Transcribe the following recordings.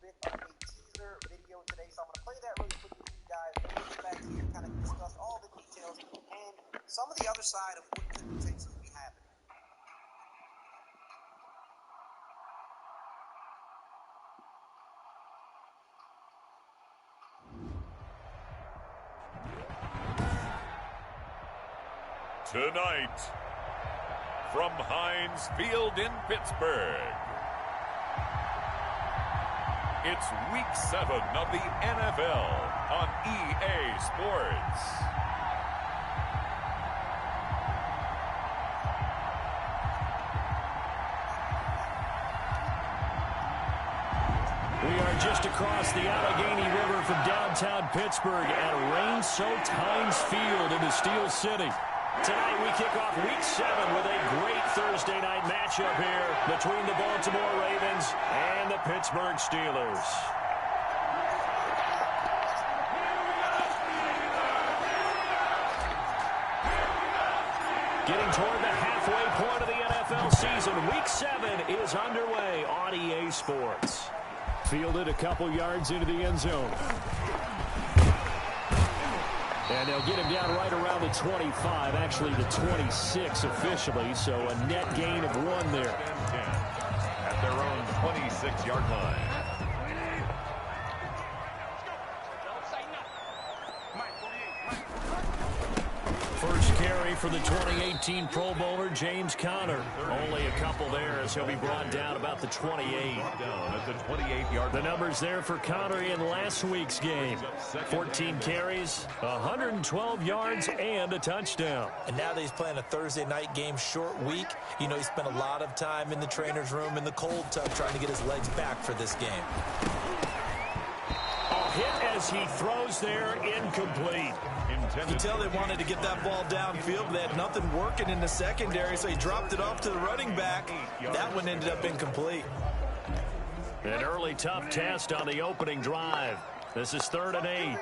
bit of a teaser video today, so I'm going to play that really quickly for you guys. Then we'll get back to you, kind of discuss all the details and some of the other side of what could potentially be happening. Tonight, from Heinz Field in Pittsburgh, it's Week 7 of the NFL on EA Sports. We are just across the Allegheny River from downtown Pittsburgh at rain-soaked Heinz Field in the Steel City. Tonight we kick off Week 7 with a great Thursday night matchup here between the Baltimore Ravens and the Pittsburgh Steelers. Getting toward the halfway point of the NFL season, Week 7 is underway on EA Sports. Fielded a couple yards into the end zone. And they'll get him down right around the 25, actually the 26 officially, so a net gain of 1 there. At their own 26-yard line. First carry for the 2018 Pro Bowler, James Conner. Only a couple there as he'll be brought down about the 28. Down at the 28-yard The numbers there for Conner in last week's game. 14 carries, 112 yards, and a touchdown. And now that he's playing a Thursday night game, short week, you know, he spent a lot of time in the trainer's room in the cold tub trying to get his legs back for this game. A hit as he throws there, incomplete. You can tell they wanted to get that ball downfield, but they had nothing working in the secondary, so he dropped it off to the running back. That one ended up incomplete. An early tough test on the opening drive. This is 3rd and 8.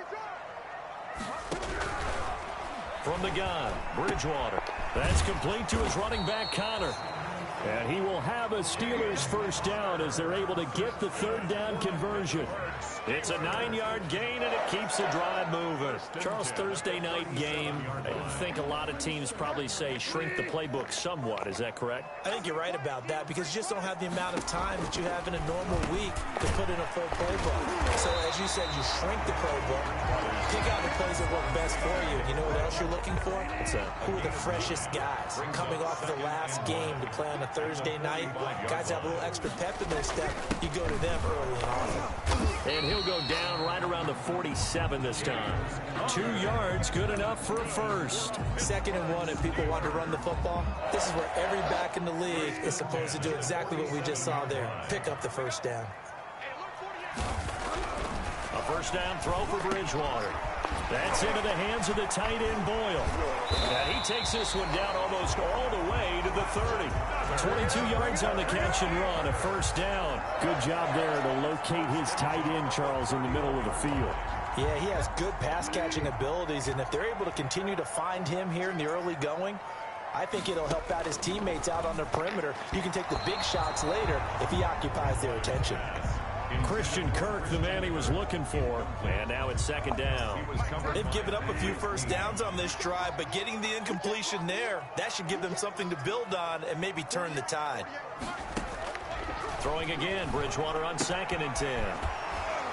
From the gun, Bridgewater. That's complete to his running back, Conner. And he will have a Steelers first down as they're able to get the 3rd down conversion. It's a 9-yard gain, and it keeps the drive moving. Charles, Thursday night game, I think a lot of teams probably say shrink the playbook somewhat. Is that correct? I think you're right about that because you just don't have the amount of time that you have in a normal week to put in a full playbook. So, as you said, you shrink the playbook, pick out the plays that work best for you. You know what else you're looking for? What's that? Who are the freshest guys coming off of the last game to play on a Thursday night? Guys have a little extra pep in their step. You go to them early and often. And he'll go down right around the 47 this time. 2 yards, good enough for a first. 2nd and 1, if people want to run the football, this is where every back in the league is supposed to do exactly what we just saw there. Pick up the first down. A first down throw for Bridgewater. That's into the hands of the tight end, Boyle. And he takes this one down almost all the way to the 30. 22 yards on the catch and run, a first down. Good job there to locate his tight end, Charles, in the middle of the field. Yeah, he has good pass-catching abilities, and if they're able to continue to find him here in the early going, I think it'll help out his teammates out on the perimeter. You can take the big shots later if he occupies their attention. Christian Kirk, the man he was looking for, and now it's 2nd down. They've given up a few first downs on this drive, but getting the incompletion there, that should give them something to build on and maybe turn the tide. Throwing again, Bridgewater on 2nd and 10.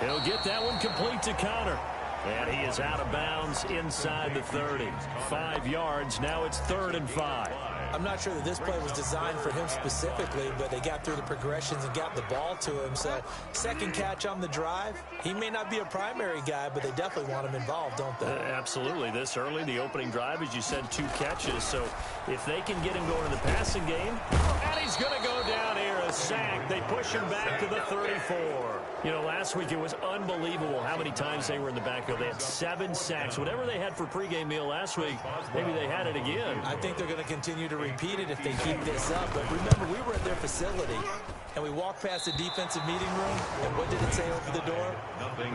He'll get that one complete to Conner. And he is out of bounds inside the 30. 5 yards, now it's 3rd and 5. I'm not sure that this play was designed for him specifically, but they got through the progressions and got the ball to him. So, 2nd catch on the drive. He may not be a primary guy, but they definitely want him involved, don't they? Absolutely. This early, the opening drive, as you said, 2 catches. So, if they can get him going in the passing game, and he's going to go down here, a sack. They push him back to the 34. You know, last week it was unbelievable how many times they were in the backfield. They had 7 sacks. Whatever they had for pregame meal last week, maybe they had it again. I think they're going to continue to repeat it if they keep this up. But remember, we were at their facility, and we walked past the defensive meeting room, and what did it say over the door?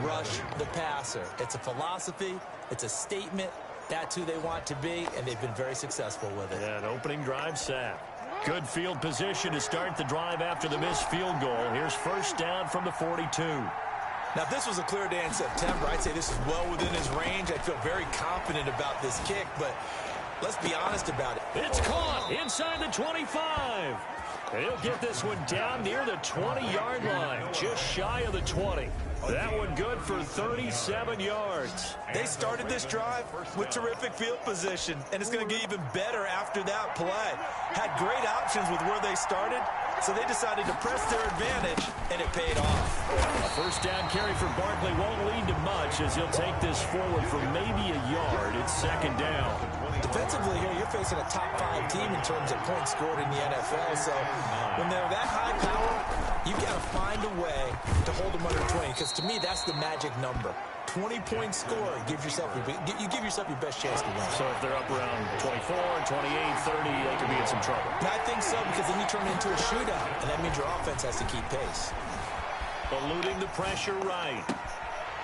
Rush the passer. It's a philosophy. It's a statement. That's who they want to be, and they've been very successful with it. Yeah, an opening drive sack. Good field position to start the drive after the missed field goal. Here's first down from the 42. Now, if this was a clear day in September, I'd say this is well within his range. I feel very confident about this kick, but let's be honest about it. It's caught inside the 25. He'll get this one down near the 20-yard line, just shy of the 20. That one good for 37 yards. They started this drive with terrific field position, and it's going to get even better after that play. Had great options with where they started, so they decided to press their advantage, and it paid off. A first down carry for Barkley won't lead to much as he'll take this forward for maybe a yard. It's second down. Defensively here, you're facing a top-5 team in terms of points scored in the NFL, so when they're that high power, you've got to find a way to hold them under 20, because to me, that's the magic number. 20-point score, you give yourself your best chance to win. So if they're up around 24, 28, 30, they could be in some trouble. And I think so, because then you turn it into a shootout, and that means your offense has to keep pace. Eluding the pressure right.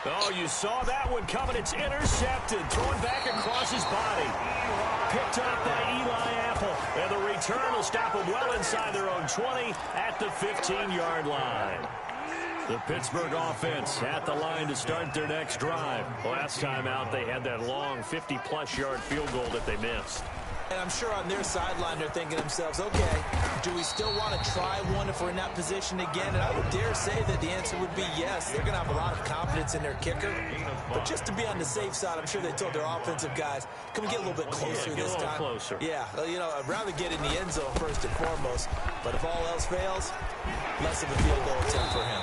Oh, you saw that one coming. It's intercepted. Thrown back across his body. Picked up by Eli Apple. And the return will stop them well inside their own 20 at the 15-yard line. The Pittsburgh offense at the line to start their next drive. Last time out, they had that long 50-plus yard field goal that they missed. And I'm sure on their sideline they're thinking to themselves, okay, do we still want to try one if we're in that position again? And I would dare say that the answer would be yes. They're going to have a lot of confidence in their kicker. But just to be on the safe side, I'm sure they told their offensive guys, can we get a little bit closer this time? Closer. Yeah, you know, I'd rather get in the end zone first and foremost. But if all else fails, less of a field goal attempt for him.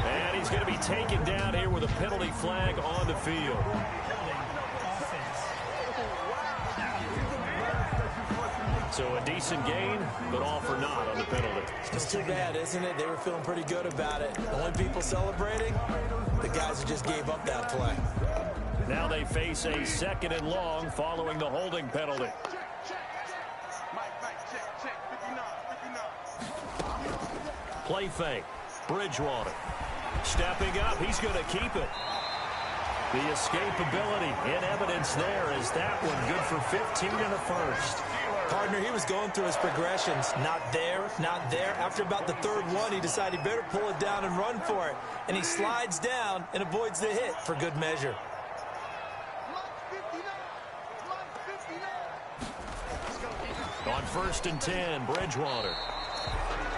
And he's going to be taken down here with a penalty flag on the field. So a decent gain, but all for naught on the penalty. It's too bad, isn't it? They were feeling pretty good about it. The only people celebrating, the guys who just gave up that play. Now they face a second and long following the holding penalty. Play fake. Bridgewater. Stepping up. He's going to keep it. The escapability in evidence there is that one good for 15 in the first. Partner, he was going through his progressions. Not there, not there. After about the third one, he decided he better pull it down and run for it. And he slides down and avoids the hit for good measure. On first and 10, Bridgewater.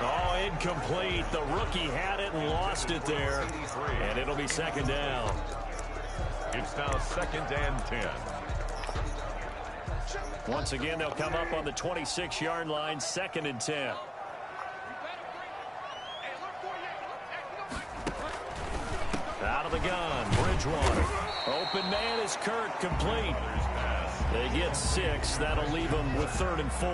Oh, incomplete. The rookie had it and lost it there. And it'll be second down. It's now second and 10. Once again, they'll come up on the 26-yard line, second and 10. Out of the gun, Bridgewater. Open man is Kirk, complete. They get 6. That'll leave them with 3rd and 4.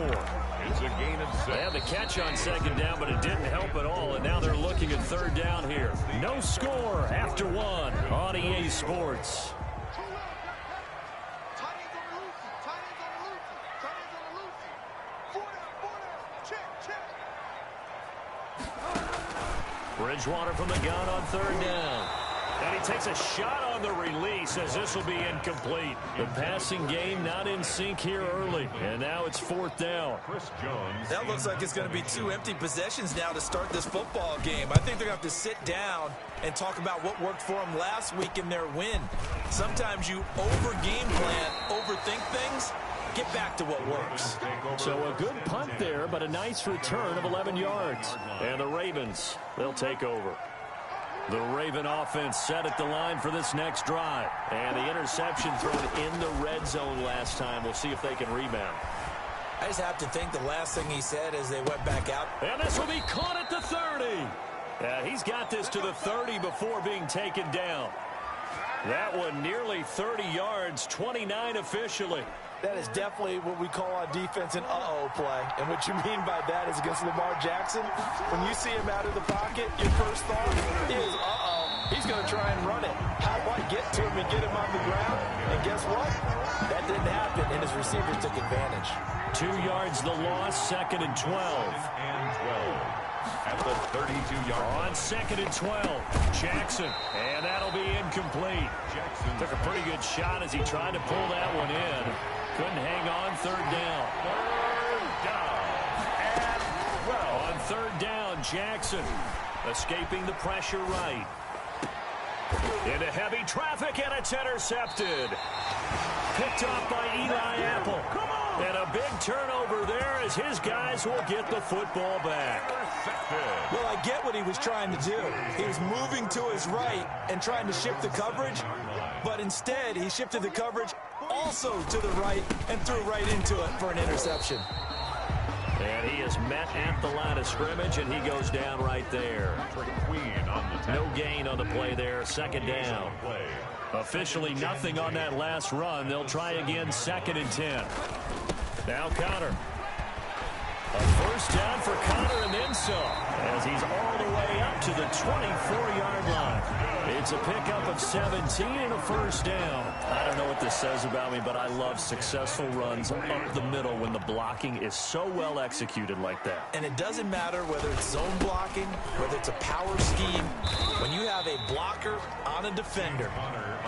It's a gain of 6. They had the catch on second down, but it didn't help at all, and now they're looking at third down here. No score after 1 on EA Sports. Bridgewater from the gun on third down. And he takes a shot on the release as this will be incomplete. The passing game not in sync here early. And now it's 4th down. Chris Jones. That looks like it's going to be 2 empty possessions now to start this football game. I think they're going to have to sit down and talk about what worked for them last week in their win. Sometimes you over-game plan, overthink things. Get back to what works. So a good punt there, but a nice return of 11 yards. And the Ravens, they'll take over. The Raven offense set at the line for this next drive. And the interception thrown in the red zone last time. We'll see if they can rebound. I just have to think the last thing he said as they went back out. And this will be caught at the 30. He's got this to the 30 before being taken down. That one nearly 30 yards, 29 officially. That is definitely what we call on defense an uh-oh play. And what you mean by that is against Lamar Jackson, when you see him out of the pocket, your first thought is, uh-oh, he's going to try and run it. How do I get to him and get him on the ground? And guess what? That didn't happen, and his receivers took advantage. 2 yards the loss, second and 12. And 12. At the 32-yard line. On second and 12, Jackson, and that'll be incomplete. Jackson took a pretty good shot as he tried to pull that one in. Couldn't hang on, third down. Third down. And Jackson, escaping the pressure right. Into heavy traffic, and it's intercepted. Picked off by Eli Apple. And a big turnover there as his guys will get the football back. Well, I get what he was trying to do. He was moving to his right and trying to shift the coverage, but instead he shifted the coverage also to the right and threw right into it for an interception. And he is met at the line of scrimmage, and he goes down right there. No gain on the play there, second down. Officially nothing on that last run. They'll try again, 2nd and 10. Now Connor. A first down for Connor and then some, as he's all the way up to the 24-yard line. It's a pickup of 17 and a first down. I don't know what this says about me, but I love successful runs up the middle when the blocking is so well executed like that. And it doesn't matter whether it's zone blocking, whether it's a power scheme. When you have a blocker on a defender,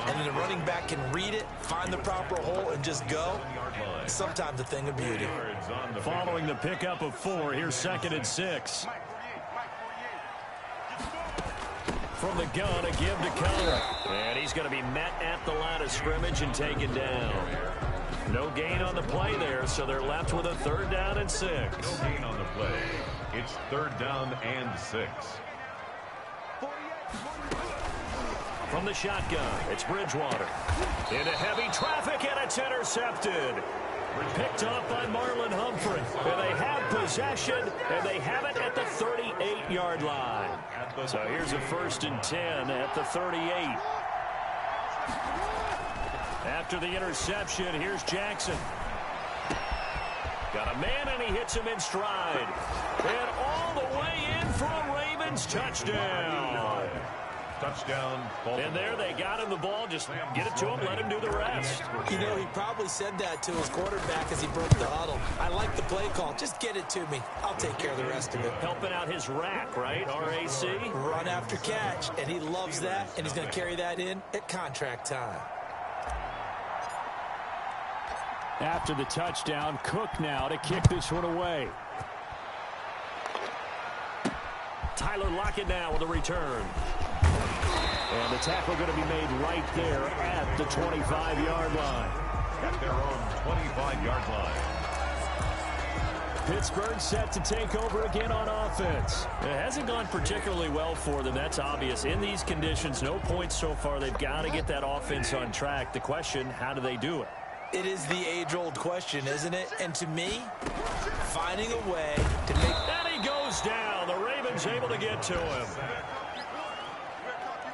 and then the running back can read it, find the proper hole, and just go, sometimes a thing of beauty. Following the pickup of 4, here's 2nd and 6. From the gun, a give to Connor. And he's going to be met at the line of scrimmage and taken down. No gain on the play there, so they're left with a 3rd down and 6. No gain on the play. It's 3rd down and 6. From the shotgun, it's Bridgewater. Into heavy traffic, and it's intercepted. Picked off by Marlon Humphrey. And they have possession, and they have it at the 38-yard line. So here's a 1st and 10 at the 38. After the interception, here's Jackson. Got a man, and he hits him in stride. And all the way in for a Ravens touchdown. Touchdown. And there they got him the ball. Just get it to him, let him do the rest. You know, he probably said that to his quarterback as he broke the huddle. I like the play call. Just get it to me. I'll take care of the rest of it. Helping out his rack, right? R-A-C? Run after catch, and he loves that, and he's going to carry that in at contract time. After the touchdown, Cook now to kick this one away. Tyler Lockett now with a return. And the tackle going to be made right there at the 25-yard line. At their own 25-yard line. Pittsburgh set to take over again on offense. It hasn't gone particularly well for them. That's obvious. In these conditions, no points so far. They've got to get that offense on track. The question, how do they do it? It is the age-old question, isn't it? And to me, finding a way to make... And he goes down. The Ravens able to get to him.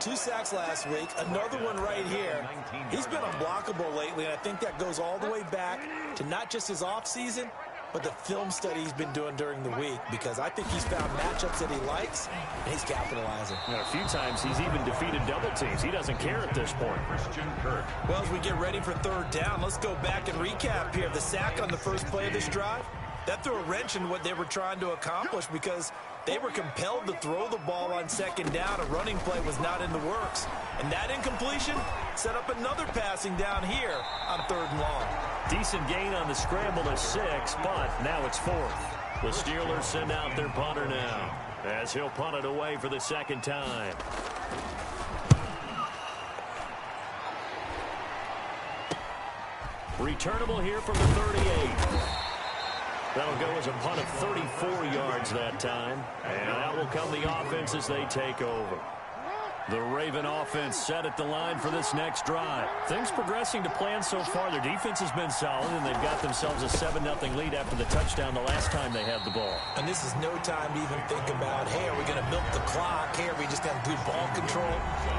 2 sacks last week, another one right here. He's been unblockable lately, and I think that goes all the way back to not just his offseason, but the film study he's been doing during the week, because I think he's found matchups that he likes, and he's capitalizing. And a few times he's even defeated double teams. He doesn't care at this point. Christian Kirk. Well, as we get ready for 3rd down, let's go back and recap here. The sack on the first play of this drive, that threw a wrench in what they were trying to accomplish, because they were compelled to throw the ball on 2nd down. A running play was not in the works. And that incompletion set up another passing down here on 3rd and long. Decent gain on the scramble to 6, but now it's 4th. The Steelers send out their punter now, as he'll punt it away for the 2nd time. Returnable here from the 38. That'll go as a punt of 34 yards that time. And that will come the offense as they take over. The Raven offense set at the line for this next drive. Things progressing to plan so far. Their defense has been solid, and they've got themselves a 7-0 lead after the touchdown the last time they had the ball. And this is no time to even think about, hey, are we going to milk the clock? Hey, are we just going to do ball control?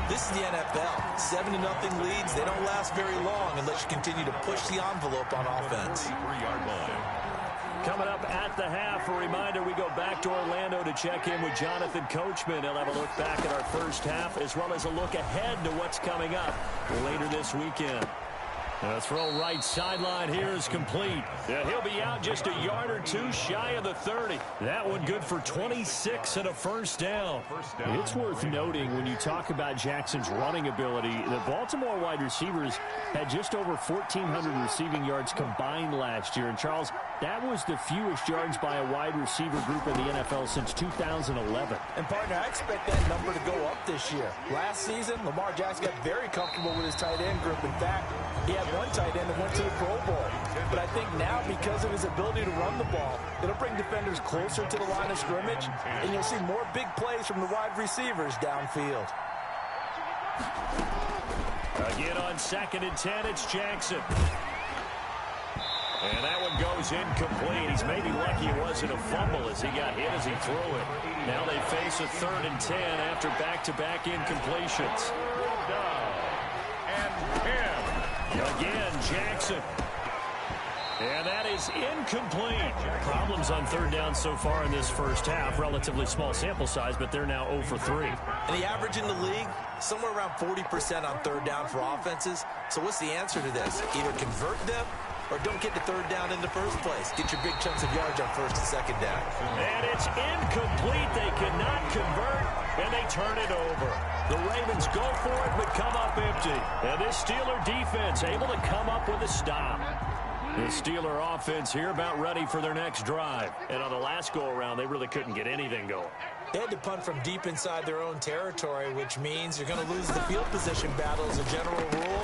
This is the NFL. 7-0 leads, they don't last very long unless you continue to push the envelope on offense. Coming up at the half, a reminder, we go back to Orlando to check in with Jonathan Coachman. He'll have a look back at our first half, as well as a look ahead to what's coming up later this weekend. The throw right sideline here is complete. Yeah, he'll be out just a yard or two shy of the 30. That one good for 26 and a first down. It's worth noting when you talk about Jackson's running ability, the Baltimore wide receivers had just over 1,400 receiving yards combined last year. And, Charles, that was the fewest yards by a wide receiver group in the NFL since 2011. And, partner, I expect that number to go up this year. Last season, Lamar Jackson got very comfortable with his tight end group. In fact, he had one tight end that went to the Pro Bowl. But I think now, because of his ability to run the ball, it'll bring defenders closer to the line of scrimmage, and you'll see more big plays from the wide receivers downfield. Again on 2nd and 10, it's Jackson. And that one goes incomplete. He's maybe lucky it wasn't a fumble as he got hit as he threw it. Now they face a 3rd and 10 after back-to-back incompletions. Again, Jackson. And that is incomplete. Problems on 3rd down so far in this first half. Relatively small sample size, but they're now 0 for 3. And the average in the league, somewhere around 40% on 3rd down for offenses. So what's the answer to this? Either convert them or don't get to 3rd down in the first place. Get your big chunks of yards on 1st and 2nd down. And it's incomplete. They cannot convert, and they turn it over. The Ravens go for it, but come up empty. And this Steeler defense able to come up with a stop. The Steeler offense here about ready for their next drive. And on the last go-around, they really couldn't get anything going. They had to punt from deep inside their own territory, which means you're going to lose the field position battle as a general rule.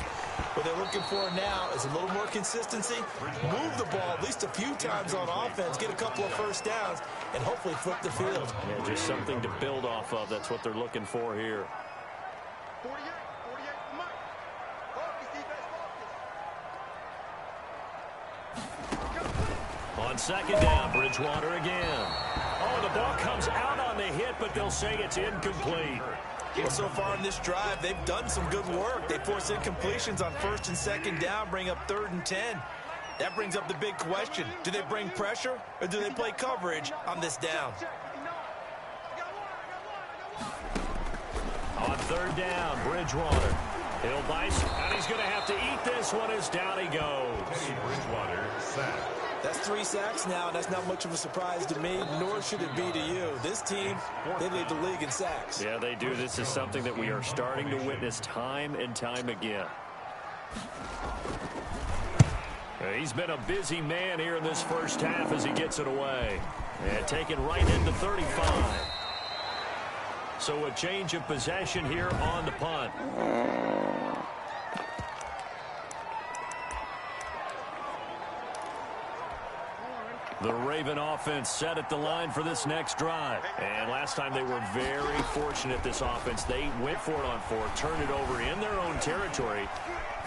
What they're looking for now is a little more consistency, move the ball at least a few times on offense, get a couple of first downs, and hopefully flip the field. Yeah, just something to build off of. That's what they're looking for here. On 2nd down, Bridgewater again. Oh, the ball comes out on the hit, but they'll say it's incomplete. Well, so far in this drive, they've done some good work. They force incompletions on 1st and 2nd down, bring up 3rd and 10. That brings up the big question. Do they bring pressure, or do they play coverage on this down? On 3rd down, Bridgewater. He'll bite, and he's going to have to eat this one as down he goes. Bridgewater sacked. That's 3 sacks now, and that's not much of a surprise to me, nor should it be to you. This team, they lead the league in sacks. Yeah, they do. This is something that we are starting to witness time and time again. He's been a busy man here in this first half as he gets it away. And taken right into 35. So a change of possession here on the punt. The Raven offense set at the line for this next drive. And last time they were very fortunate, this offense. They went for it on 4, turned it over in their own territory,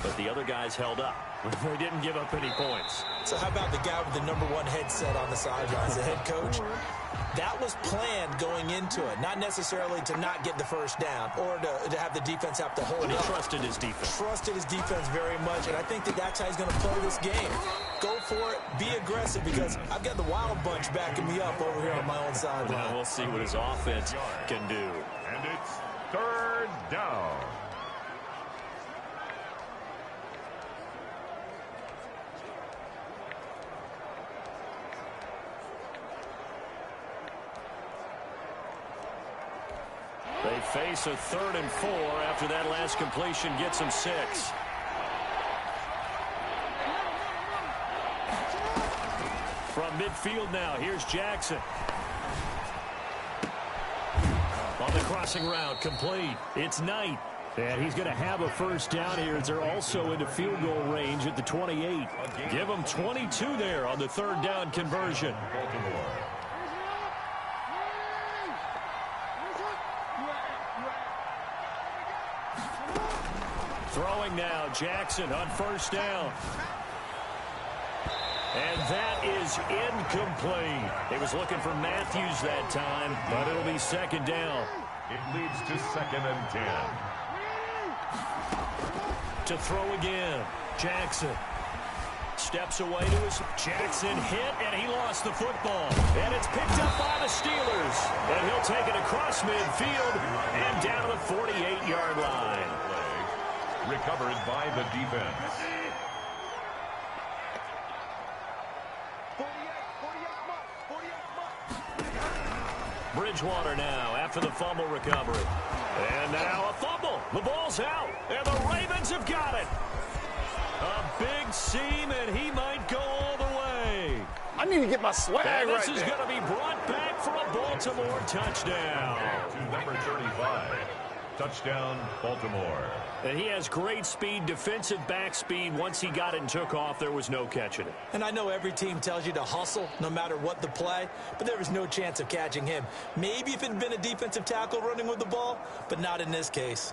but the other guys held up. They didn't give up any points. So how about the guy with the #1 headset on the sidelines, the head coach? That was planned going into it, not necessarily to not get the first down or to have the defense have to hold But he up. trusted his defense. Trusted his defense very much, and I think that's how he's going to play this game. Go for it, be aggressive, because I've got the Wild Bunch backing me up over here on my own sideline. Well, we'll see what his offense can do. And it's 3rd down. They face a 3rd and 4 after that last completion gets them 6. From midfield now, here's Jackson. On the crossing route, complete. It's Knight. And he's going to have a first down here as they're also into field goal range at the 28. Give them 22 there on the 3rd down conversion. Throwing now, Jackson on 1st down. And that is incomplete. He was looking for Matthews that time, but it'll be 2nd down. It leads to 2nd and 10. To throw again, Jackson. Steps away to his Jackson hit, and he lost the football. And it's picked up by the Steelers. And he'll take it across midfield and down to the 48-yard line. Recovered by the defense. Bridgewater now after the fumble recovery. And now a fumble. The ball's out, and the Ravens have got it. A big seam, and he might go all the way. I need to get my swag right there. This is going to be brought back for a Baltimore touchdown. To number 35. Touchdown, Baltimore. And he has great speed, defensive back speed. Once he got it and took off, there was no catching it. And I know every team tells you to hustle no matter what the play, but there was no chance of catching him. Maybe if it had been a defensive tackle running with the ball, but not in this case.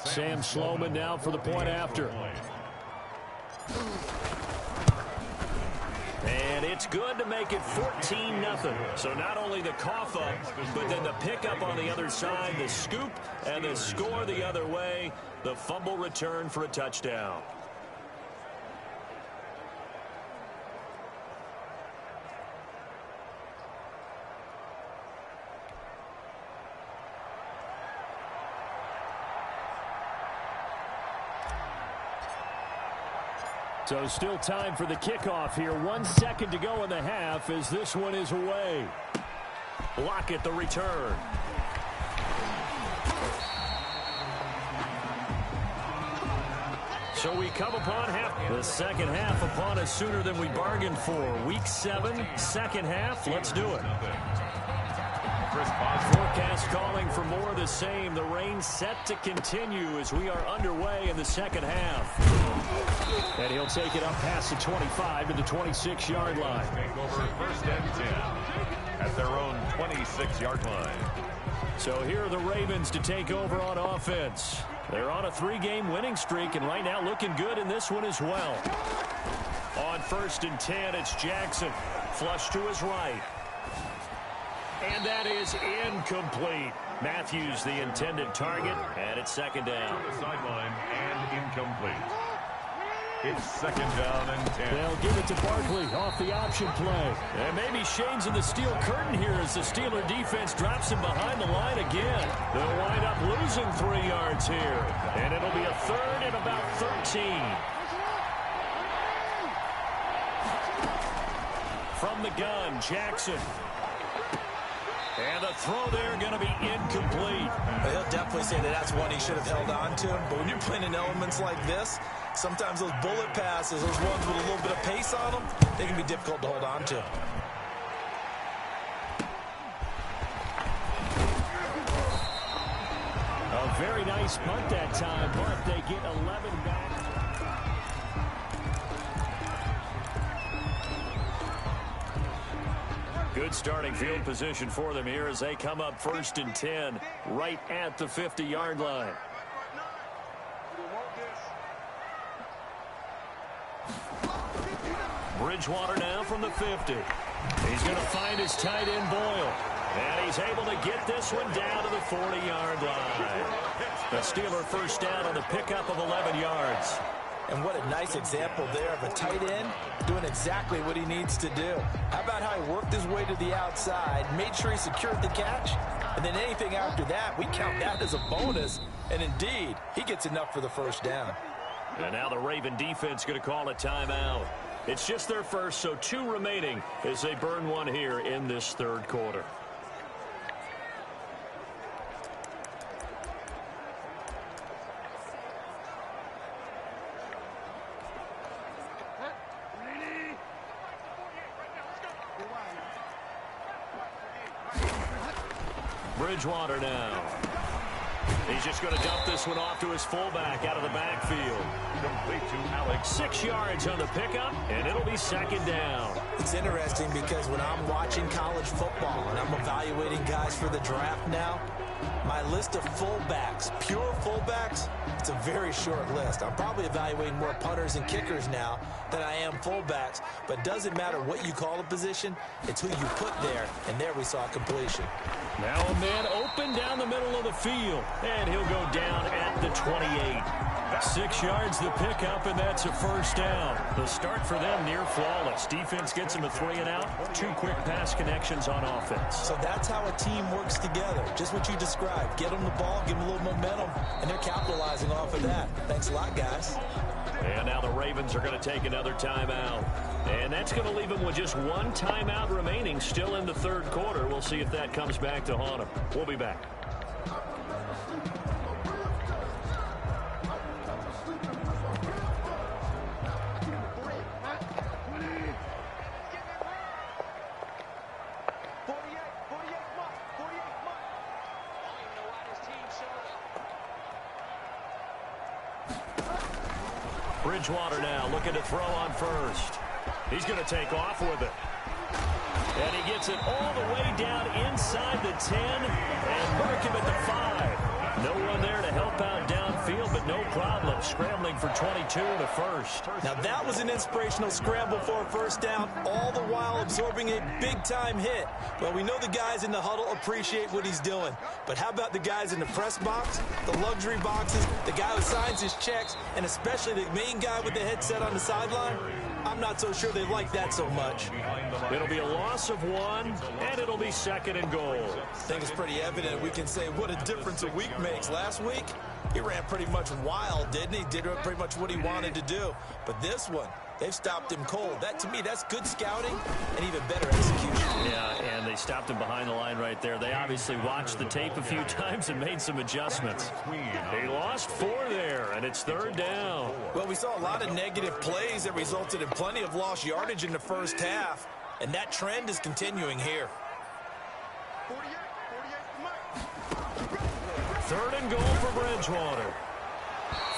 Sam Sloman now for the point after. And it's good to make it 14-0. So not only the cough up, but then the pickup on the other side, the scoop, and the score the other way. The fumble return for a touchdown. So still time for the kickoff here. 1 second to go in the half as this one is away. Lockett the return. So we come upon half. The second half upon us sooner than we bargained for. Week 7, second half. Let's do it. Forecast calling for more of the same. The rain set to continue as we are underway in the second half. And he'll take it up past the 25 to the 26-yard line. Take over first and 10 at their own 26-yard line. So here are the Ravens to take over on offense. They're on a 3-game winning streak, and right now looking good in this one as well. On first and 10, it's Jackson. Flush to his right. And that is incomplete. Matthews the intended target, and it's second down. To the sideline and incomplete. It's second down and 10. They'll give it to Barkley off the option play. And maybe Shane's in the steel curtain here as the Steeler defense drops him behind the line again. They'll wind up losing 3 yards here. And it'll be a third and about 13. From the gun, Jackson. And the throw there going to be incomplete. He'll definitely say that that's one he should have held on to. But when you're playing in elements like this, sometimes those bullet passes, those ones with a little bit of pace on them, they can be difficult to hold on to. A very nice punt that time, but they get 11 back. Good starting field position for them here as they come up first and 10 right at the 50-yard line. Bridgewater now from the 50. He's going to find his tight end Boyle. And he's able to get this one down to the 40-yard line. The Steeler first down on the pickup of 11 yards. And what a nice example there of a tight end doing exactly what he needs to do. How about how he worked his way to the outside, made sure he secured the catch, and then anything after that, we count that as a bonus. And indeed, he gets enough for the first down. And now the Raven defense going to call a timeout. It's just their first, so 2 remaining as they burn one here in this third quarter. Bridgewater now. He's just going to dump this one off to his fullback out of the backfield. Complete to Alex. 6 yards on the pickup, and it'll be second down. It's interesting because when I'm watching college football and I'm evaluating guys for the draft now, My list of fullbacks, pure fullbacks, it's a very short list. I'm probably evaluating more punters and kickers now than I am fullbacks, but it doesn't matter what you call a position, it's who you put there, and there we saw completion. Now a man open down the middle of the field, and he'll go down at the 28. 6 yards the pickup, and that's a first down. The start for them near flawless. Defense gets them a 3 and out. 2 quick pass connections on offense. So that's how a team works together. Just what you described. Get them the ball, give them a little momentum, and they're capitalizing off of that. Thanks a lot, guys. And now the Ravens are going to take another timeout. And that's going to leave them with just 1 timeout remaining still in the third quarter. We'll see if that comes back to haunt them. We'll be back. Bridgewater now looking to throw on first. He's going to take off with it. And he gets it all the way down inside the 10 and mark him at the 5. No one there to help out downfield, but no problem. Scrambling for 22 in the first. Now that was an inspirational scramble for a first down, all the while absorbing a big-time hit. Well, we know the guys in the huddle appreciate what he's doing. But how about the guys in the press box, the luxury boxes, the guy who signs his checks, and especially the main guy with the headset on the sideline? I'm not so sure they like that so much. It'll be a loss of 1, and it'll be 2nd and goal. I think it's pretty evident we can say what a difference a week makes. Last week, he ran pretty much wild, didn't he? Did pretty much what he wanted to do. But this one, they've stopped him cold. That, to me, that's good scouting and even better execution. Yeah, and they stopped him behind the line right there. They obviously watched the tape a few times and made some adjustments. They lost 4 there, and it's 3rd down. Well, we saw a lot of negative plays that resulted in plenty of lost yardage in the first half, and that trend is continuing here. 3rd and goal for Bridgewater.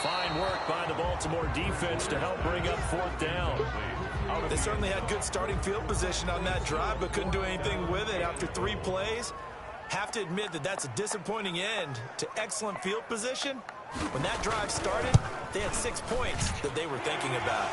Fine work by the Baltimore defense to help bring up 4th down. They certainly had good starting field position on that drive, but couldn't do anything with it after 3 plays. Have to admit that that's a disappointing end to excellent field position. When that drive started, they had 6 points that they were thinking about.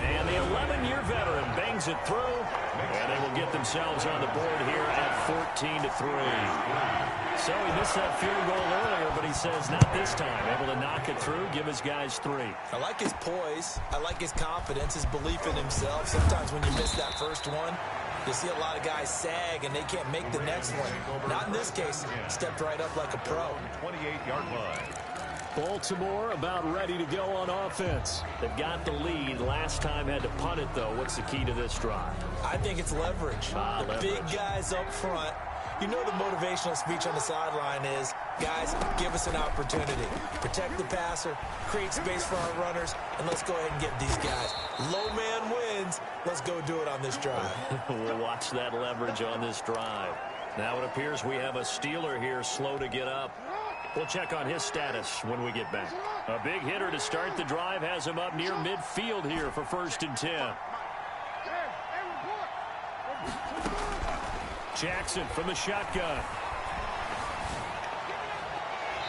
And the 11-year veteran bangs it through, and they will get themselves on the board here at 14-3. So he missed that field goal earlier, but he says not this time. Able to knock it through, give his guys 3. I like his poise. I like his confidence, his belief in himself. Sometimes when you miss that first one, you see a lot of guys sag and they can't make the next one. Not in this case. Stepped right up like a pro. 28-yard line. Baltimore about ready to go on offense. They've got the lead. Last time had to punt it, though. What's the key to this drive? I think it's leverage. The leverage. Big guys up front. You know the motivational speech on the sideline is, guys, give us an opportunity. Protect the passer, create space for our runners, and let's go ahead and get these guys. Low man wins. Let's go do it on this drive. We'll watch that leverage on this drive. Now it appears we have a Steeler here slow to get up. We'll check on his status when we get back. A big hitter to start the drive has him up near midfield here for 1st and 10. Jackson from the shotgun.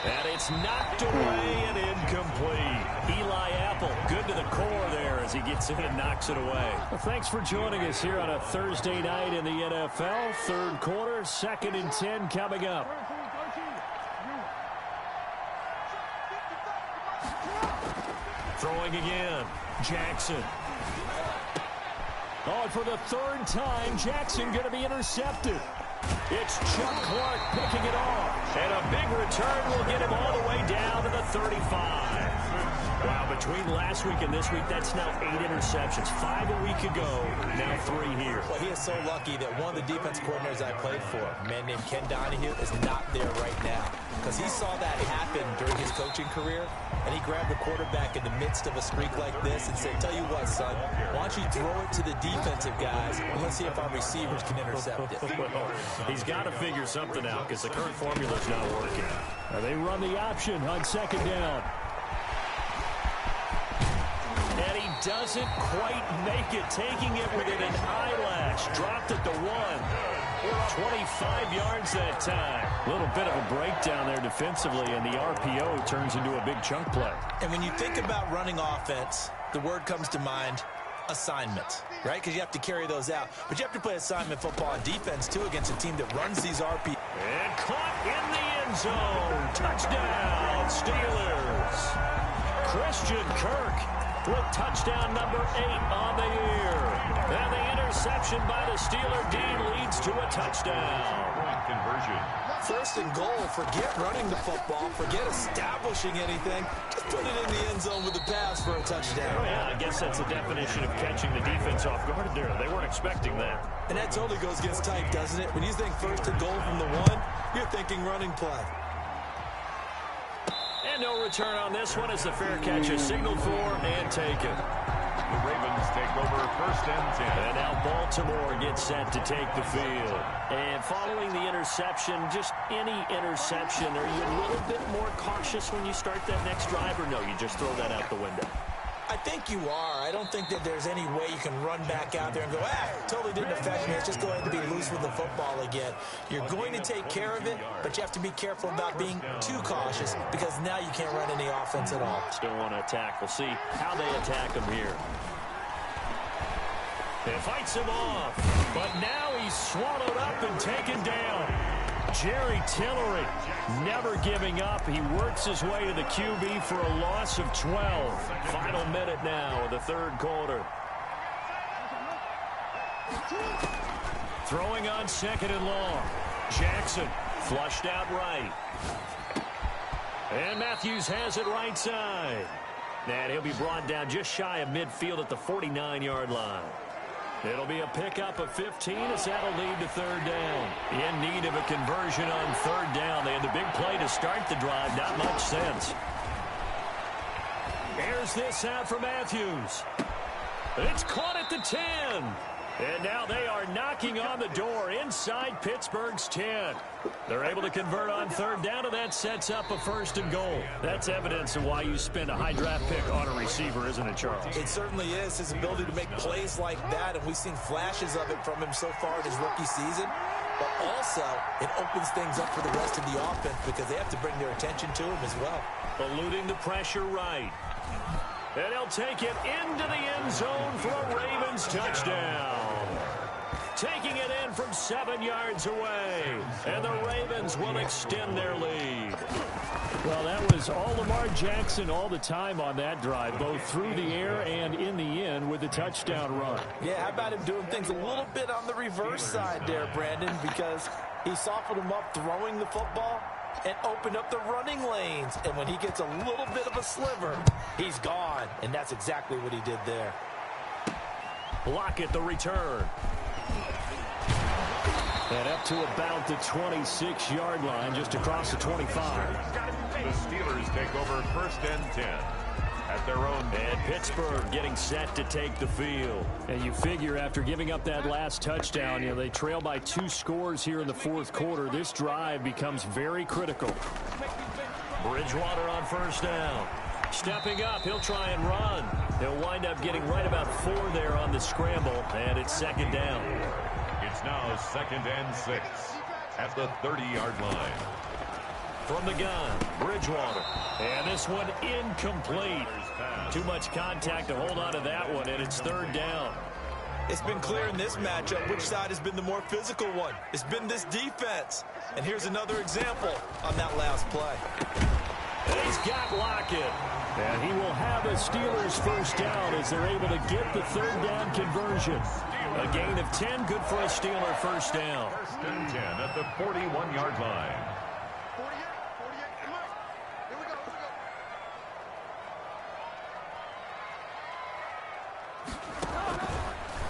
And it's knocked away and incomplete. Eli Apple, good to the core there as he gets in and knocks it away. Well, thanks for joining us here on a Thursday night in the NFL. 3rd quarter, 2nd and 10 coming up. Throwing again, Jackson. Oh, and for the 3rd time, Jackson going to be intercepted. It's Chuck Clark picking it off. And a big return will get him all the way down to the 35. Wow, between last week and this week, that's now 8 interceptions. 5 a week ago, now 3 here. Well, he is so lucky that one of the defense coordinators I played for, a man named Ken Donahue, is not there right now. Because he saw that happen during his coaching career, and he grabbed the quarterback in the midst of a streak like this and said, tell you what, son, why don't you throw it to the defensive guys, and let's see if our receivers can intercept it. He's got to figure something out because the current formula's not working. They run the option on 2nd down. And he doesn't quite make it, taking it within an eyelash. Dropped at the 1. 25 yards that time. A little bit of a breakdown there defensively, and the RPO turns into a big chunk play. And when you think about running offense, the word comes to mind, assignments, right? Because you have to carry those out. But you have to play assignment football on defense, too, against a team that runs these RP. And caught in the end zone. Touchdown, Steelers. Christian Kirk with touchdown number 8 on the year. And the interception by the Steeler D leads to a touchdown. Conversion. First and goal, forget running the football, forget establishing anything. Just put it in the end zone with the pass for a touchdown. Oh, yeah, I guess that's the definition of catching the defense off guard there. They weren't expecting that. And that totally goes against type, doesn't it? When you think first and goal from the 1, you're thinking running play. And no return on this one as the fair catch is signaled for and taken. The Ravens take over first and 10. And now Baltimore gets set to take the field. And following the interception, just any interception, are you a little bit more cautious when you start that next drive, or no, you just throw that out the window? I think you are. I don't think that there's any way you can run back out there and go, totally didn't affect me. Let's just go ahead and be loose with the football again. You're going to take care of it, but you have to be careful about being too cautious because now you can't run any offense at all. Still want to attack. We'll see how they attack him here. It fights him off, but now he's swallowed up and taken down. Jerry Tillery never giving up. He works his way to the QB for a loss of 12. Final minute now of the third quarter. Throwing on second and long. Jackson flushed out right. And Matthews has it right side. And he'll be brought down just shy of midfield at the 49-yard line. It'll be a pickup of 15 as that'll lead to third down. In need of a conversion on third down. They had the big play to start the drive. Not much sense. Here's this out for Matthews. It's caught at the 10. And now they are knocking on the door inside Pittsburgh's 10. They're able to convert on third down, and that sets up a first and goal. That's evidence of why you spend a high draft pick on a receiver, isn't it, Charles? It certainly is. His ability to make plays like that, and we've seen flashes of it from him so far in his rookie season. But also, it opens things up for the rest of the offense because they have to bring their attention to him as well. Eluding the pressure right. And he'll take it into the end zone for a Ravens touchdown. Taking it in from 7 yards away. And the Ravens will extend their lead. Well, that was all Lamar Jackson all the time on that drive, both through the air and in the end with the touchdown run. Yeah, how about him doing things a little bit on the reverse side there, Brandon, because he softened him up throwing the football and opened up the running lanes. And when he gets a little bit of a sliver, he's gone. And that's exactly what he did there. Lockett the return. And up to about the 26-yard line, just across the 25. The Steelers take over first and 10 at their own. And Pittsburgh getting set to take the field. And you figure after giving up that last touchdown, they trail by 2 scores here in the fourth quarter. This drive becomes very critical. Bridgewater on first down. Stepping up, he'll try and run. He'll wind up getting right about 4 there on the scramble, and it's second down. It's now second and 6 at the 30-yard line. From the gun, Bridgewater. And this one incomplete. Too much contact to hold on to that one, and it's third down. It's been clear in this matchup which side has been the more physical one. It's been this defense. And here's another example on that last play. He's got Lockett. And he will have a Steelers first down as they're able to get the third down conversion. A gain of 10, good for a Steeler first down. First and 10 at the 41-yard line.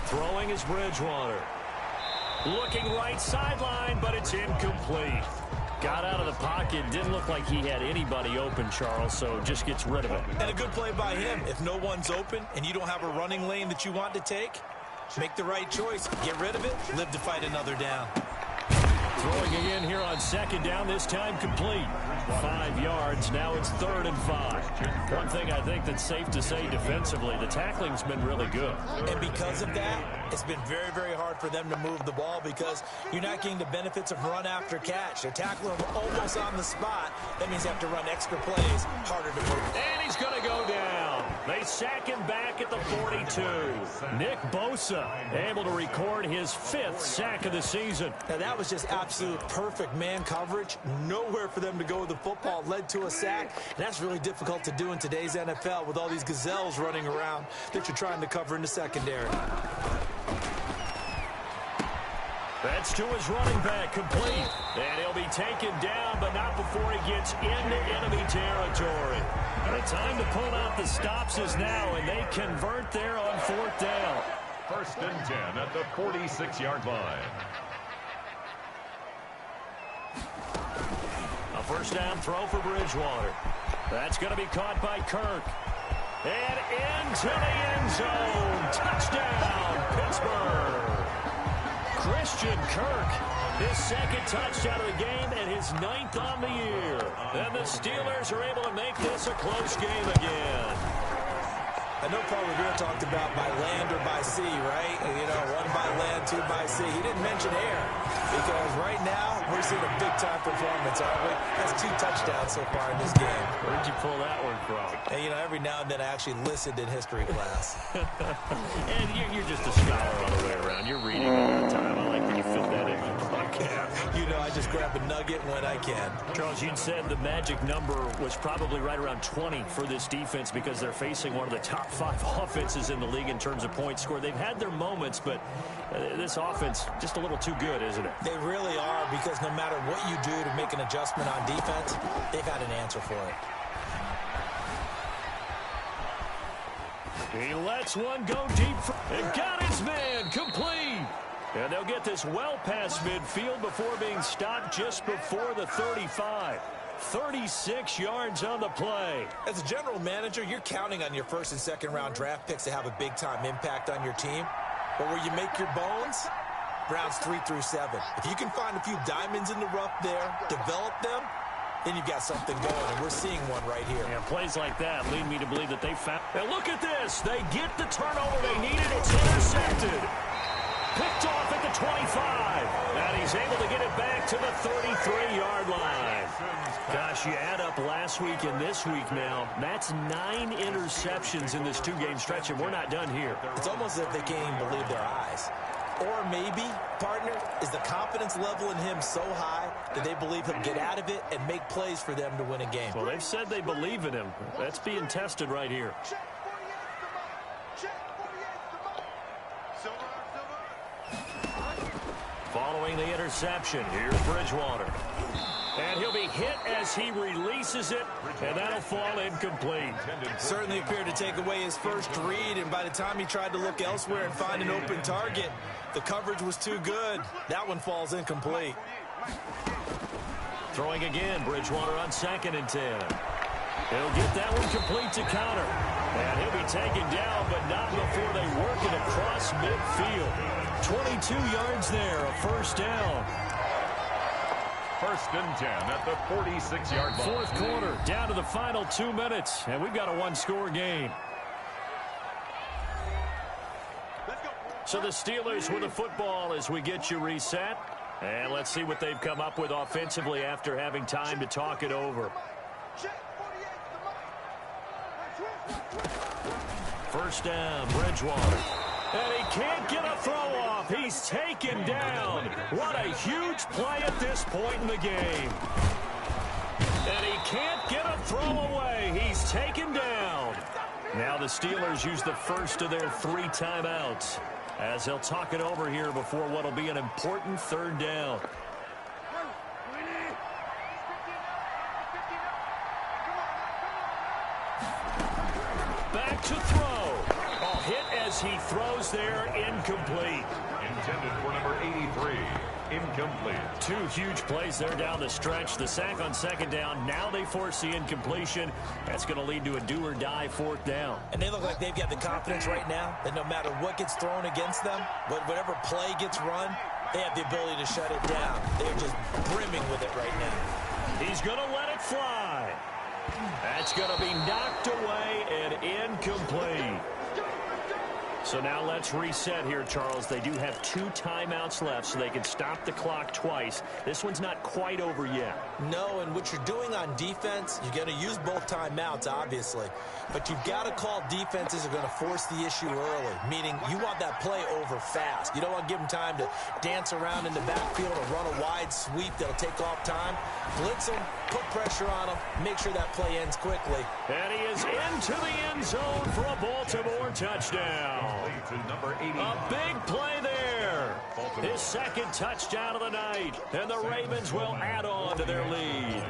Throwing is Bridgewater. Looking right sideline, but it's incomplete. Got out of the pocket. Didn't look like he had anybody open, Charles, so just gets rid of it. And a good play by him. If no one's open and you don't have a running lane that you want to take, make the right choice. Get rid of it. Live to fight another down. Throwing again here on second down, this time complete. 5 yards. Now it's 3rd and 5. One thing I think that's safe to say defensively, the tackling's been really good. And because of that, it's been very, very hard for them to move the ball because you're not getting the benefits of run after catch. They're tackling them almost on the spot. That means they have to run extra plays, harder to move. And he's going to go down. They sack him back at the 42. Nick Bosa able to record his 5th sack of the season. Now, that was just absolute perfect man coverage. Nowhere for them to go with the football. Led to a sack. And that's really difficult to do in today's NFL with all these gazelles running around that you're trying to cover in the secondary. That's to his running back, complete. And he'll be taken down, but not before he gets into enemy territory. The time to pull out the stops is now, and they convert there on 4th down. 1st and 10 at the 46-yard line. A 1st down throw for Bridgewater. That's going to be caught by Kirk. And into the end zone. Touchdown, Pittsburgh. Christian Kirk, his 2nd touchdown of the game and his 9th on the year. And the Steelers are able to make this a close game again. I know Paul Revere talked about by land or by sea, right? You know, 1 by land, 2 by sea. He didn't mention air because right now we're seeing a big-time performance, aren't we? That's 2 touchdowns so far in this game. Where'd you pull that one from? And, you know, every now and then I actually listened in history class. And you're just a scholar all the way around. You're reading all the time. I like that you fit that in your podcast. You know, I just grab a nugget when I can. Charles, you said the magic number was probably right around 20 for this defense because they're facing one of the top 5 offenses in the league in terms of points scored. They've had their moments, but this offense just a little too good, isn't it? They really are, because no matter what you do to make an adjustment on defense, they've got an answer for it. He lets one go deep and got his man complete. And they'll get this well past midfield before being stopped just before the 35. 36 yards on the play. As a general manager, you're counting on your 1st and 2nd round draft picks to have a big-time impact on your team. But where you make your bones, rounds 3 through 7. If you can find a few diamonds in the rough there, develop them, then you've got something going, and we're seeing one right here. And plays like that lead me to believe that they found. And look at this. They get the turnover they needed. It's intercepted. Picked off at the 25. And he's able to get it back to the 33-yard line. Gosh, you add up last week and this week now. That's 9 interceptions in this 2-game stretch, and we're not done here. It's almost as if they can't even believe their eyes. Or maybe, partner, is the confidence level in him so high that they believe he'll get out of it and make plays for them to win a game. Well, they've said they believe in him. That's being tested right here. Following the interception, here's Bridgewater. And he'll be hit as he releases it, and that'll fall incomplete. Certainly appeared to take away his first read, and by the time he tried to look elsewhere and find an open target, the coverage was too good. That one falls incomplete. Throwing again, Bridgewater on 2nd and 10. He'll get that one complete to counter. And he'll be taken down, but not before they work it across midfield. 22 yards there, a 1st down. 1st and 10 at the 46-yard line. 4th quarter, down to the final 2 minutes, and we've got a 1-score game. So the Steelers with the football as we get you reset. And let's see what they've come up with offensively after having time to talk it over. 1st down, Bridgewater. And he can't get a throw off. He's taken down. What a huge play at this point in the game. And he can't get a throw away. He's taken down. Now the Steelers use the first of their 3 timeouts as they'll talk it over here before what will be an important 3rd down. Back to throw. A hit as he throws there, incomplete. Intended for number 83, incomplete. 2 huge plays there down the stretch. The sack on 2nd down. Now they force the incompletion. That's going to lead to a do-or-die 4th down. And they look like they've got the confidence right now that no matter what gets thrown against them, whatever play gets run, they have the ability to shut it down. They're just brimming with it right now. He's going to let it fly. That's going to be knocked away and incomplete. So now let's reset here, Charles. They do have 2 timeouts left, so they can stop the clock twice. This one's not quite over yet. No, and what you're doing on defense, you're going to use both timeouts, obviously. But you've got to call defenses are going to force the issue early, meaning you want that play over fast. You don't want to give them time to dance around in the backfield or run a wide sweep that'll take off time. Blitz them, put pressure on them, make sure that play ends quickly. And he is into the end zone for a Baltimore touchdown. A big play there. His second touchdown of the night. And the Ravens will add on to their lead.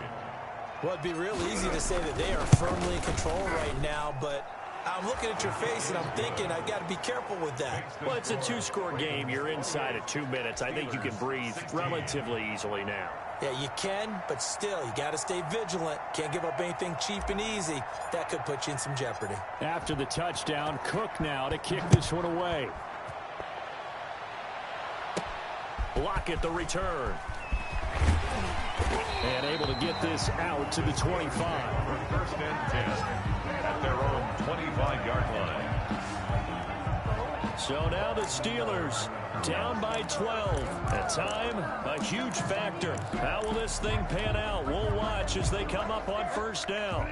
Well, it'd be real easy to say that they are firmly in control right now, but I'm looking at your face and I'm thinking I've got to be careful with that. Well, it's a 2-score game. You're inside at 2 minutes. I think you can breathe relatively easily now. Yeah, you can, but still, you got to stay vigilant. Can't give up anything cheap and easy. That could put you in some jeopardy. After the touchdown, Cook now to kick this one away. Block at the return. And able to get this out to the 25. First and 10 at their own 25-yard line. So now the Steelers down by 12. At time, a huge factor. How will this thing pan out? We'll watch as they come up on first down.